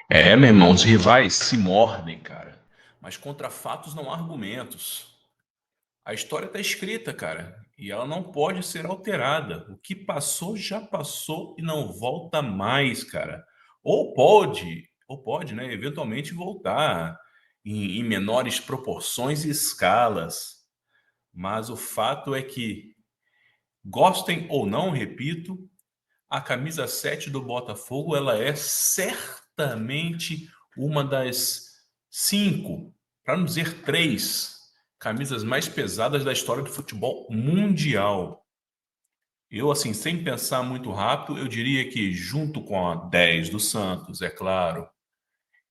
É, meu irmão, os rivais se mordem, cara. Mas contra fatos não há argumentos. A história está escrita, cara, e ela não pode ser alterada. O que passou já passou e não volta mais, cara. Ou pode, né, eventualmente voltar em menores proporções e escalas. Mas o fato é que, gostem ou não, repito, a camisa 7 do Botafogo, ela é certamente uma das 5, para não dizer 3, camisas mais pesadas da história do futebol mundial. Eu, assim, sem pensar muito rápido, eu diria que junto com a 10 do Santos, é claro,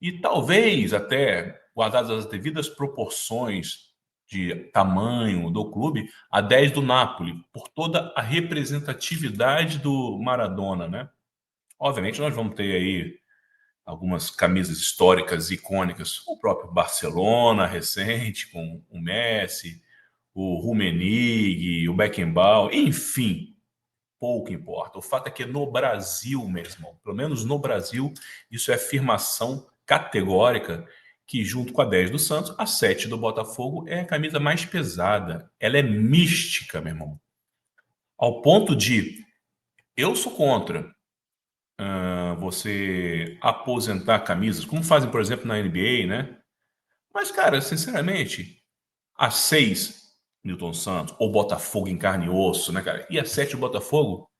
e talvez até, guardadas as devidas proporções de tamanho do clube, a 10 do Napoli, por toda a representatividade do Maradona, né? Obviamente, nós vamos ter aí algumas camisas históricas icônicas, o próprio Barcelona recente, com o Messi, o Rummenigge, o Beckenbauer, enfim, pouco importa. O fato é que no Brasil, meu irmão, pelo menos no Brasil, isso é afirmação categórica que, junto com a 10 do Santos, a 7 do Botafogo é a camisa mais pesada. Ela é mística, meu irmão. Ao ponto de eu sou contra você aposentar camisas, como fazem, por exemplo, na NBA, né? Mas, cara, sinceramente, a 6, Newton Santos, ou Botafogo em carne e osso, né, cara? E a 7, o Botafogo,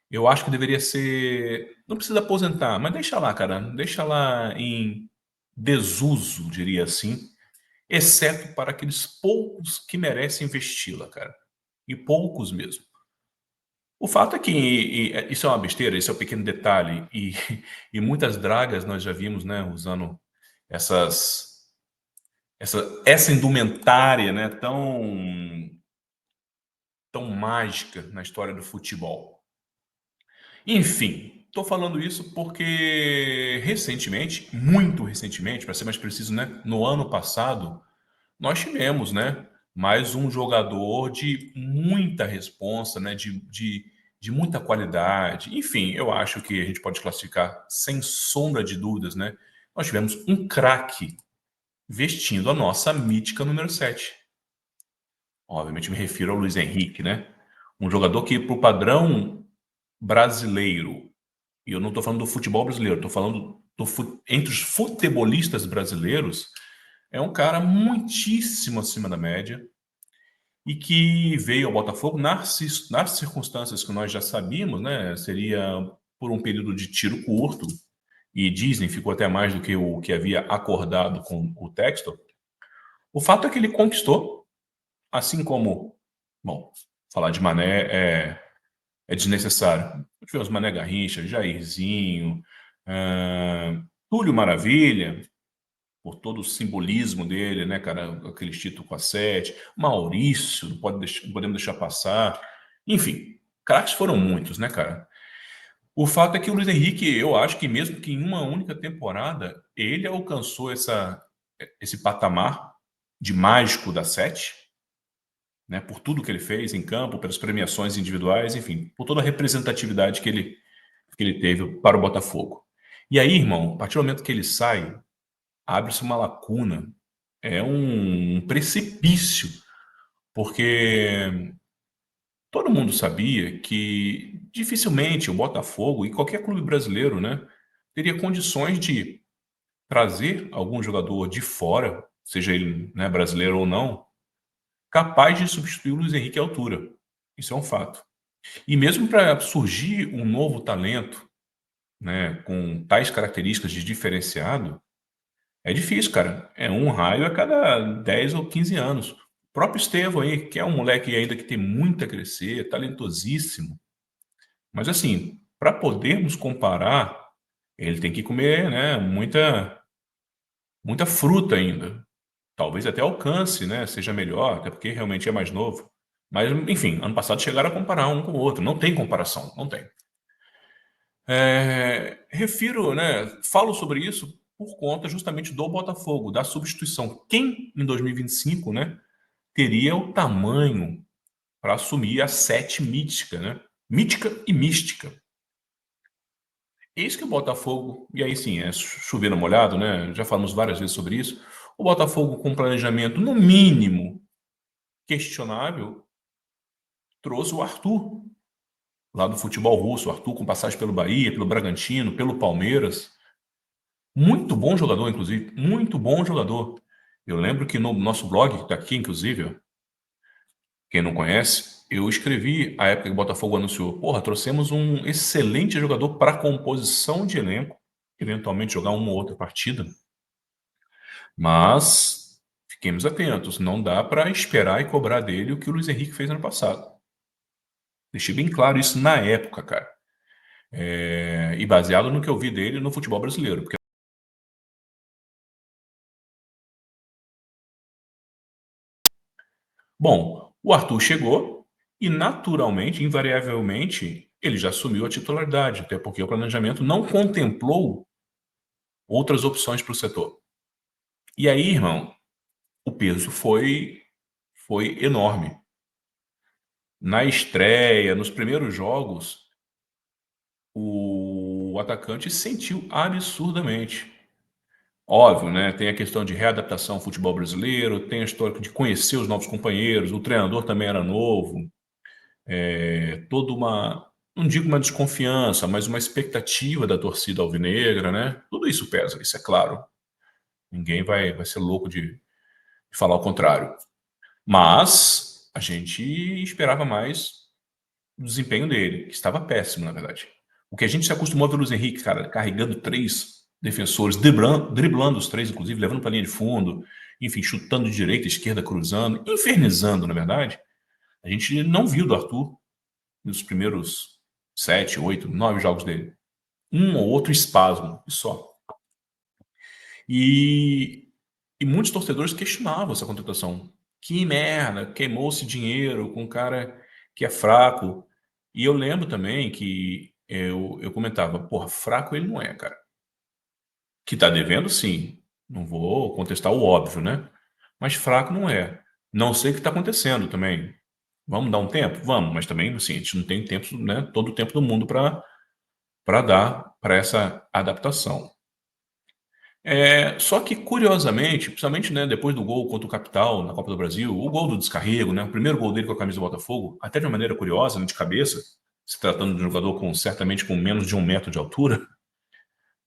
eu acho que deveria ser. Não precisa aposentar, mas deixa lá, cara. Deixa lá em desuso, diria assim, exceto para aqueles poucos que merecem vesti-la, cara. E poucos mesmo. O fato é que isso é uma besteira, isso é um pequeno detalhe, e muitas dragas nós já vimos, né, usando essas, essa indumentária, né, tão mágica na história do futebol. Enfim, estou falando isso porque recentemente, muito recentemente, para ser mais preciso, né, no ano passado, nós tivemos, né, mais um jogador de muita responsa, né, de muita qualidade. Enfim, eu acho que a gente pode classificar sem sombra de dúvidas, né? Nós tivemos um craque vestindo a nossa mítica número 7. Obviamente me refiro ao Luiz Henrique, né? Um jogador que, para o padrão brasileiro, e eu não estou falando do futebol brasileiro, estou falando entre os futebolistas brasileiros, é um cara muitíssimo acima da média, e que veio ao Botafogo nas circunstâncias que nós já sabíamos, né? Seria por um período de tiro curto, e Disney ficou até mais do que o que havia acordado com o Textor. O fato é que ele conquistou, assim como, bom, falar de Mané é desnecessário. Tivemos Mané Garrincha, Jairzinho, Túlio Maravilha, por todo o simbolismo dele, né, cara? Aquele título com a 7. Maurício, não podemos deixar passar. Enfim, craques foram muitos, né, cara? O fato é que o Luiz Henrique, eu acho que mesmo que em uma única temporada, ele alcançou esse patamar de mágico da 7, né? Por tudo que ele fez em campo, pelas premiações individuais, enfim, por toda a representatividade que ele teve para o Botafogo. E aí, irmão, a partir do momento que ele sai, abre-se uma lacuna, é um precipício, porque todo mundo sabia que dificilmente o Botafogo e qualquer clube brasileiro, né, teria condições de trazer algum jogador de fora, seja ele, né, brasileiro ou não, capaz de substituir o Luiz Henrique à altura. Isso é um fato. E mesmo para surgir um novo talento, né, com tais características de diferenciado, é difícil, cara. É um raio a cada 10 ou 15 anos. O próprio Estevão aí, que é um moleque ainda que tem muito a crescer, talentosíssimo. Mas assim, para podermos comparar, ele tem que comer, né, muita fruta ainda. Talvez até alcance, né, seja melhor, até porque realmente é mais novo. Mas, enfim, ano passado chegaram a comparar um com o outro. Não tem comparação, não tem. Refiro, né, falo sobre isso por conta justamente do Botafogo, da substituição. Quem em 2025, né, teria o tamanho para assumir a 7 mítica, né? Mítica e mística. Eis que o Botafogo, e aí sim, é chover no molhado, né? Já falamos várias vezes sobre isso. O Botafogo, com planejamento, no mínimo, questionável, trouxe o Arthur, lá do futebol russo. O Arthur, com passagem pelo Bahia, pelo Bragantino, pelo Palmeiras. Muito bom jogador, inclusive. Muito bom jogador. Eu lembro que no nosso blog, que está aqui, inclusive, ó, quem não conhece, eu escrevi a época que o Botafogo anunciou: porra, trouxemos um excelente jogador para composição de elenco, eventualmente jogar uma ou outra partida, mas fiquemos atentos, não dá para esperar e cobrar dele o que o Luiz Henrique fez ano passado. Deixei bem claro isso na época, cara. E baseado no que eu vi dele no futebol brasileiro. Porque... Bom, o Arthur chegou e, naturalmente, invariavelmente, ele já assumiu a titularidade, até porque o planejamento não contemplou outras opções para o setor. E aí, irmão, o peso foi enorme. Na estreia, nos primeiros jogos, o atacante sentiu absurdamente. Óbvio, né? Tem a questão de readaptação ao futebol brasileiro, tem a história de conhecer os novos companheiros, o treinador também era novo, toda uma, não digo uma desconfiança, mas uma expectativa da torcida alvinegra, né? Tudo isso pesa, isso é claro. Ninguém vai ser louco de falar o contrário. Mas a gente esperava mais do desempenho dele, que estava péssimo, na verdade. O que a gente se acostumou a ver o Luiz Henrique, cara, carregando três defensores, driblando os três, inclusive, levando para a linha de fundo, enfim, chutando de direita, esquerda, cruzando, infernizando, na verdade, a gente não viu do Arthur nos primeiros 7, 8, 9 jogos dele. Um ou outro espasmo, e só. E muitos torcedores questionavam essa contratação. Que merda, queimou-se dinheiro com um cara que é fraco. E eu lembro também que eu comentava, porra, fraco ele não é, cara. Que tá devendo, sim. Não vou contestar o óbvio, né? Mas fraco não é. Não sei o que está acontecendo também. Vamos dar um tempo? Vamos, mas também, assim, a gente não tem tempo, né, todo o tempo do mundo para dar para essa adaptação. Só que, curiosamente, principalmente, né, depois do gol contra o Capital na Copa do Brasil, o gol do descarrego, né, o primeiro gol dele com a camisa do Botafogo, até de uma maneira curiosa, né, de cabeça, se tratando de um jogador certamente com menos de 1 metro de altura,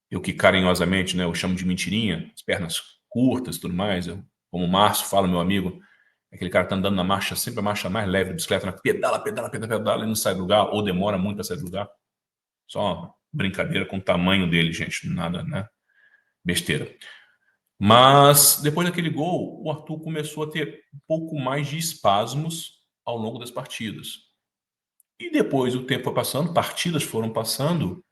eu que carinhosamente, né, eu chamo de mentirinha, as pernas curtas e tudo mais, como o Márcio fala, meu amigo, aquele cara tá andando na marcha, sempre a marcha mais leve da bicicleta, né, pedala, pedala, pedala, pedala, e não sai do lugar, ou demora muito para sair do lugar. Só uma brincadeira com o tamanho dele, gente, nada, né, besteira. Mas depois daquele gol, o Arthur começou a ter um pouco mais de espasmos ao longo das partidas. E depois o tempo foi passando, partidas foram passando,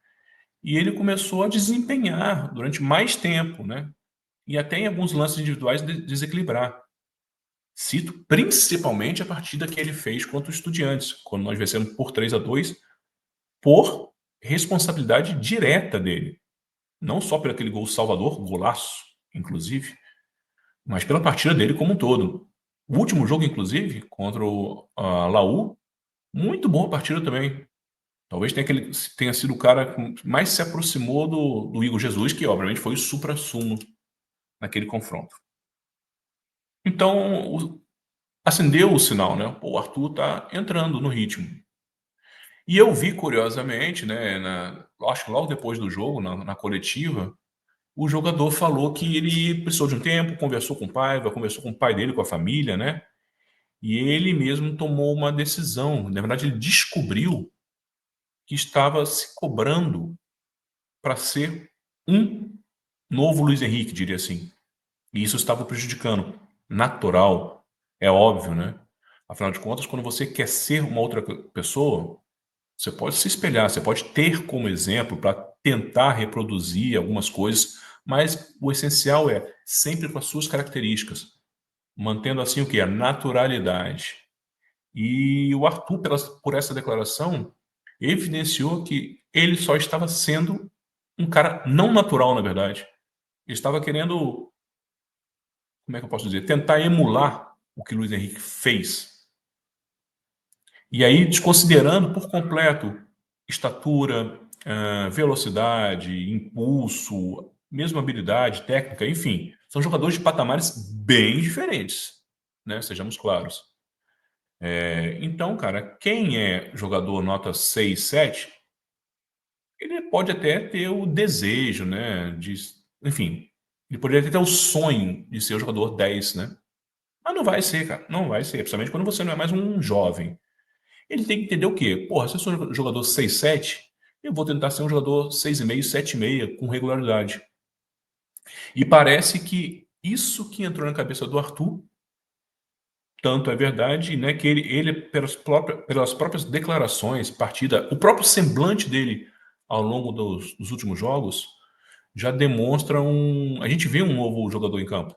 e ele começou a desempenhar durante mais tempo, né? E até em alguns lances individuais desequilibrar. Cito principalmente a partida que ele fez contra o Estudiantes, quando nós vencemos por 3-2, por responsabilidade direta dele. Não só por aquele gol salvador, golaço, inclusive, mas pela partida dele como um todo. O último jogo, inclusive, contra o Laú, muito boa partida também. Talvez tenha sido o cara que mais se aproximou do Igor Jesus, que obviamente foi o supra-sumo naquele confronto. Então, acendeu o sinal, né? Pô, o Arthur tá entrando no ritmo. E eu vi, curiosamente, né, acho que logo depois do jogo, na coletiva, o jogador falou que ele precisou de um tempo, conversou com o pai, conversou com o pai dele, com a família, né? E ele mesmo tomou uma decisão. Na verdade, ele descobriu que estava se cobrando para ser um novo Luiz Henrique, diria assim. E isso estava prejudicando. Natural, é óbvio, né? Afinal de contas, quando você quer ser uma outra pessoa, você pode se espelhar, você pode ter como exemplo para tentar reproduzir algumas coisas, mas o essencial é sempre com as suas características, mantendo assim o que? A naturalidade. E o Arthur, por essa declaração, evidenciou que ele só estava sendo um cara não natural, na verdade. Ele estava querendo, como é que eu posso dizer, tentar emular o que Luiz Henrique fez. E aí, desconsiderando por completo estatura, velocidade, impulso, mesmo habilidade, técnica, enfim, são jogadores de patamares bem diferentes, né? Sejamos claros. Então, cara, quem é jogador nota 6, 7, ele pode até ter o desejo, né? Enfim, ele poderia ter o sonho de ser o jogador 10, né? Mas não vai ser, cara. Não vai ser. Principalmente quando você não é mais um jovem. Ele tem que entender o quê? Porra, se eu sou um jogador 6-7, eu vou tentar ser um jogador 6,5, 7,5, com regularidade. E parece que isso que entrou na cabeça do Arthur, tanto é verdade, né, que ele pelas próprias declarações, partida, o próprio semblante dele ao longo dos últimos jogos, já demonstra a gente vê um novo jogador em campo.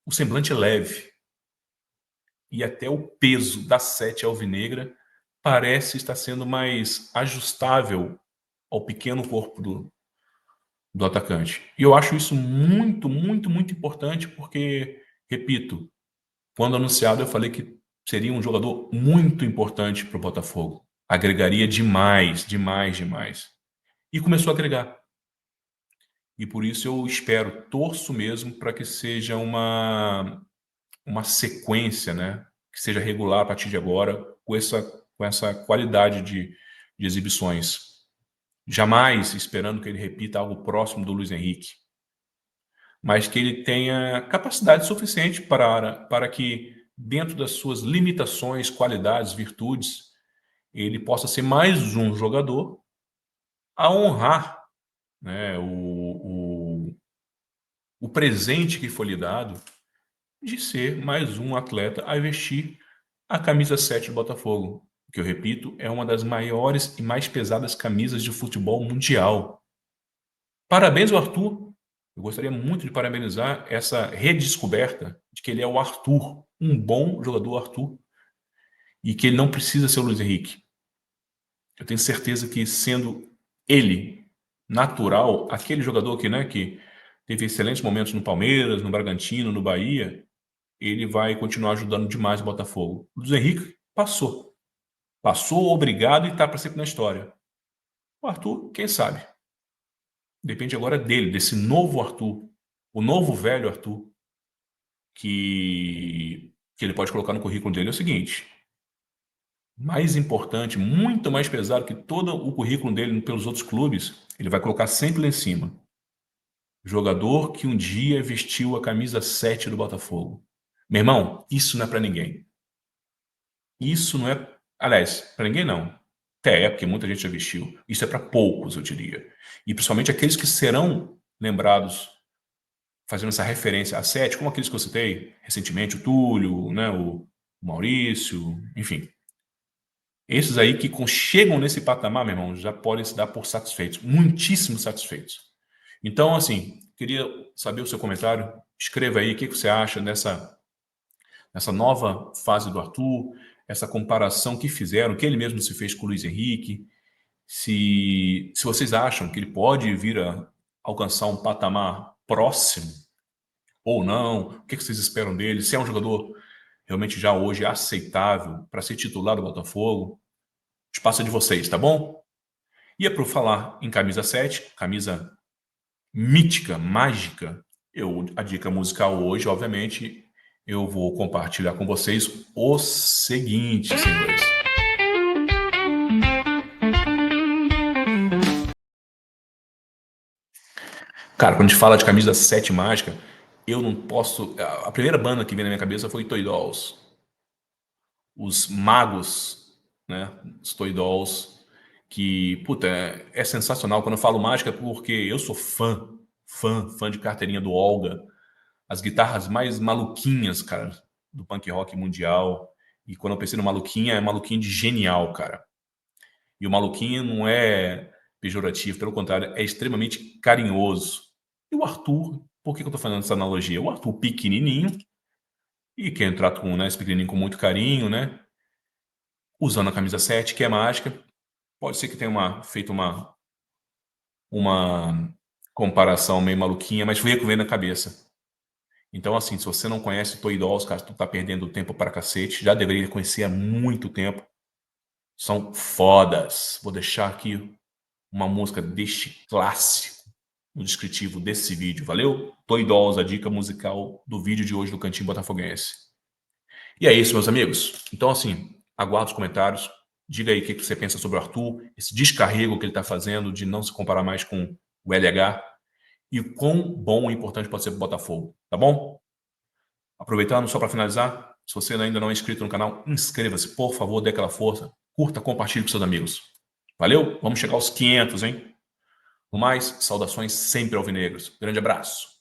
O semblante é leve. E até o peso da 7 alvinegra parece estar sendo mais ajustável ao pequeno corpo do atacante. E eu acho isso muito, muito, muito importante porque, repito, quando anunciado eu falei que seria um jogador muito importante para o Botafogo. Agregaria demais, demais, demais. E começou a agregar. E por isso eu espero, torço mesmo para que seja uma sequência, né, que seja regular a partir de agora, com essa qualidade de exibições. Jamais esperando que ele repita algo próximo do Luiz Henrique, mas que ele tenha capacidade suficiente para que, dentro das suas limitações, qualidades, virtudes, ele possa ser mais um jogador a honrar, né, o presente que foi lhe dado de ser mais um atleta a vestir a camisa 7 do Botafogo, que eu repito, é uma das maiores e mais pesadas camisas de futebol mundial. Parabéns ao Arthur. Eu gostaria muito de parabenizar essa redescoberta de que ele é o Arthur, um bom jogador Arthur, e que ele não precisa ser o Luiz Henrique. Eu tenho certeza que, sendo ele natural, aquele jogador que, né, que teve excelentes momentos no Palmeiras, no Bragantino, no Bahia, ele vai continuar ajudando demais o Botafogo. O Luiz Henrique passou. Passou, obrigado e está para sempre na história. O Arthur, quem sabe? Depende agora dele, desse novo Arthur. O novo velho Arthur, que ele pode colocar no currículo dele é o seguinte: mais importante, muito mais pesado que todo o currículo dele pelos outros clubes, ele vai colocar sempre lá em cima. Jogador que um dia vestiu a camisa 7 do Botafogo. Meu irmão, isso não é para ninguém. Isso não é. Aliás, para ninguém não. Até é, porque muita gente já vestiu. Isso é para poucos, eu diria. E principalmente aqueles que serão lembrados fazendo essa referência a 7, como aqueles que eu citei recentemente, o Túlio, né, o Maurício, enfim. Esses aí que chegam nesse patamar, meu irmão, já podem se dar por satisfeitos, muitíssimo satisfeitos. Então, assim, queria saber o seu comentário. Escreva aí o que você acha nessa nova fase do Arthur, essa comparação que fizeram, que ele mesmo se fez com o Luiz Henrique. Se vocês acham que ele pode vir a alcançar um patamar próximo ou não, o que vocês esperam dele, se é um jogador realmente já hoje aceitável para ser titular do Botafogo. O espaço é de vocês, tá bom? E é para falar em camisa 7, camisa mítica, mágica, a dica musical hoje, obviamente, eu vou compartilhar com vocês o seguinte, senhores. Cara, quando a gente fala de camisa 7 mágica, eu não posso. A primeira banda que veio na minha cabeça foi Toy Dolls. Os magos, né? Os Toy Dolls, que, puta, é sensacional. Quando eu falo mágica, porque eu sou fã de carteirinha do Olga. As guitarras mais maluquinhas, cara, do punk rock mundial. E quando eu pensei no maluquinha, é maluquinho de genial, cara. E o maluquinho não é pejorativo, pelo contrário, é extremamente carinhoso. E o Arthur, por que eu tô fazendo essa analogia? O Arthur pequenininho, e que eu trato com, né, esse pequenininho com muito carinho, né? Usando a camisa 7, que é mágica. Pode ser que tenha feito uma comparação meio maluquinha, mas veio que veio na cabeça. Então, assim, se você não conhece Toy Dolls, cara, tu tá perdendo tempo para cacete. Já deveria conhecer há muito tempo. São fodas. Vou deixar aqui uma música deste clássico no descritivo desse vídeo, valeu? Tô idosa a dica musical do vídeo de hoje do Cantinho Botafoguense. E é isso, meus amigos. Então, assim, aguardo os comentários. Diga aí o que você pensa sobre o Arthur, esse descarrego que ele está fazendo de não se comparar mais com o LH e o quão bom e importante pode ser para o Botafogo, tá bom? Aproveitando, só para finalizar, se você ainda não é inscrito no canal, inscreva-se, por favor, dê aquela força, curta, compartilhe com seus amigos. Valeu? Vamos chegar aos 500, hein? No mais, saudações sempre alvinegros. Grande abraço.